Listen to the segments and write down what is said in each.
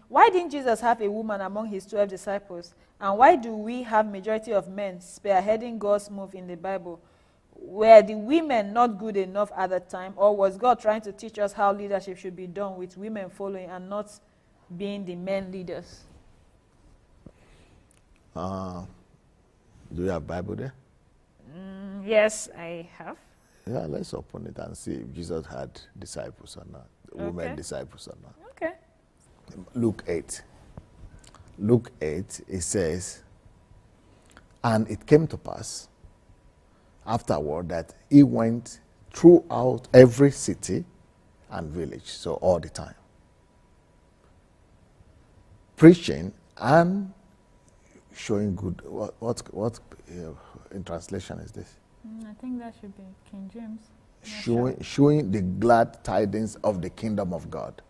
Why didn't Jesus have a woman among his 12 disciples? And why do we have majority of men spearheading God's move in the Bible? Were the women not good enough at the time, or was God trying to teach us how leadership should be done with women following and not being the men leaders? Do you have Bible there? Yes, I have. Yeah, let's open it and see if Jesus had disciples or not, women disciples or not. Okay. Luke 8. Luke 8, it says, and it came to pass afterward that he went throughout every city and village, so all the time, preaching and showing good. What in translation is this? I think that should be King James. Showing the glad tidings of the kingdom of God.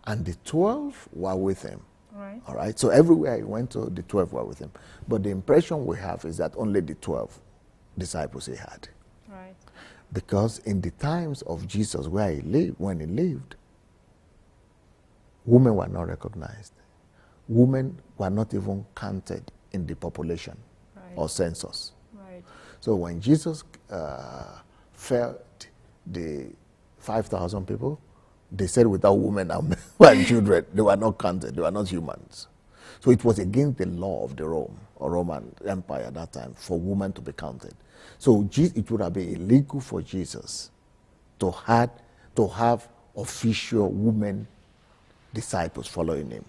And the 12 were with him. Right. All right. So everywhere he went to, the 12 were with him. But the impression we have is that only the 12 disciples he had. Right. Because in the times of Jesus where he lived, when he lived, women were not recognized. Women were not even counted in the population or census. Right. So when Jesus fed the 5,000 people, they said without women and children, they were not counted, they were not humans. So it was against the law of the Roman Empire at that time for women to be counted. So it would have been illegal for Jesus to have official women disciples following him.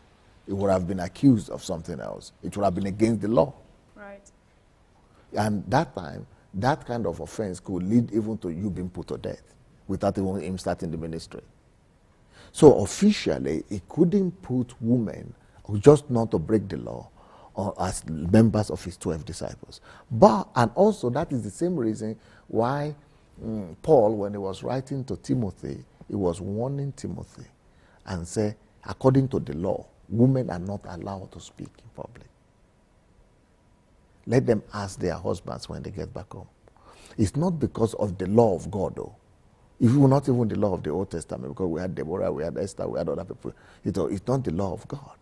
It would have been accused of something else. It would have been against the law. Right. And that time, that kind of offense could lead even to you being put to death without even him starting the ministry. So officially, he couldn't put women, just not to break the law, or as members of his 12 disciples. And also that is the same reason why Paul, when he was writing to Timothy, he was warning Timothy and say, according to the law, women are not allowed to speak in public. Let them ask their husbands when they get back home. It's not because of the law of God, though. If it were not even the law of the Old Testament, because we had Deborah, we had Esther, we had other people, it's not the law of God.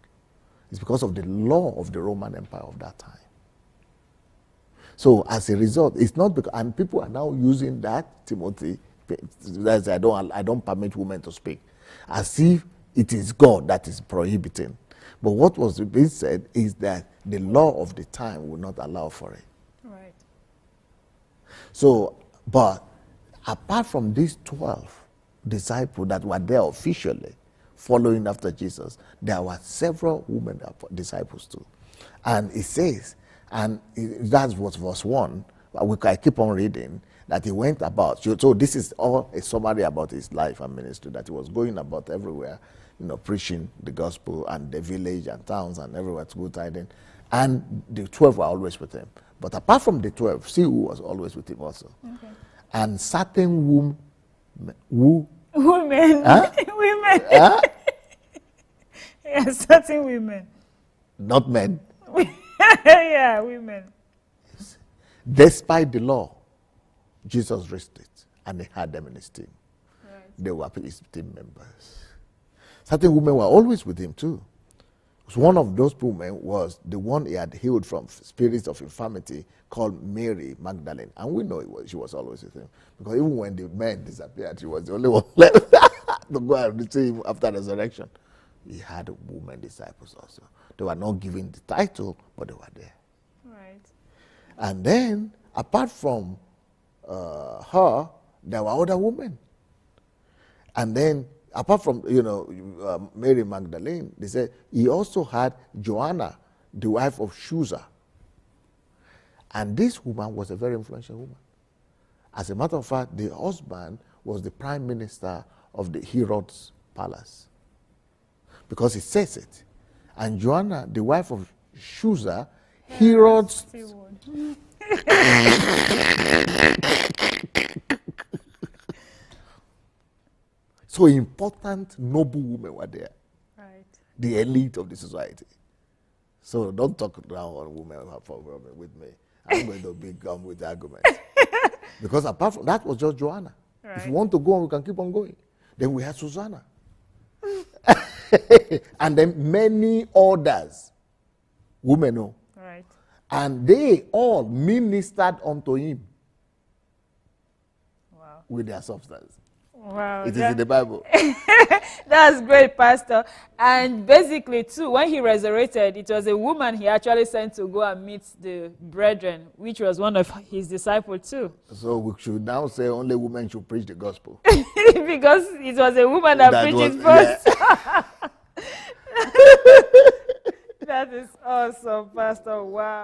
It's because of the law of the Roman Empire of that time. So as a result, it's not because, and people are now using that, Timothy, as I don't permit women to speak, as if it is God that is prohibiting. But what was being said is that the law of the time would not allow for it. Right. So, but apart from these 12 disciples that were there officially following after Jesus, there were several women disciples too. And it says, and that's what verse 1, but I keep on reading, that he went about. So this is all a summary about his life and ministry, that he was going about everywhere, preaching the gospel and the village and towns and everywhere to good tidings. And the 12 were always with him. But apart from the 12, see who was always with him also. Okay. And certain women. Huh? Women. Huh? Yeah, certain women. Not men. Yeah, women. Despite the law, Jesus raised it, and he had them in his team. Right. They were his team members. Certain women were always with him too. One of those women was the one he had healed from spirits of infirmity, called Mary Magdalene. And we know she was always with him. Because even when the men disappeared, she was the only one left to go and receive him after resurrection. He had women disciples also. They were not given the title, but they were there. Right. And then, apart from her, there were other women. And then, apart from, Mary Magdalene, they said he also had Joanna, the wife of Chuza. And this woman was a very influential woman. As a matter of fact, the husband was the prime minister of the Herod's palace. Because it says it. And Joanna, the wife of Chuza, Herod's... So important, noble women were there. Right. The elite of the society. So don't talk down on women with me. I'm going to be gone with the argument. Because apart from that was just Joanna. Right. If you want to go on, we can keep on going. Then we had Susanna. And then many others, women, oh, Right. and they all ministered unto him Wow. with their substance. Wow. It is in the Bible. That's great, Pastor. And basically, too, when he resurrected, it was a woman he actually sent to go and meet the brethren, which was one of his disciples, too. So we should now say only women should preach the gospel. Because it was a woman that preached it first. Yeah. That is awesome, Pastor. Wow.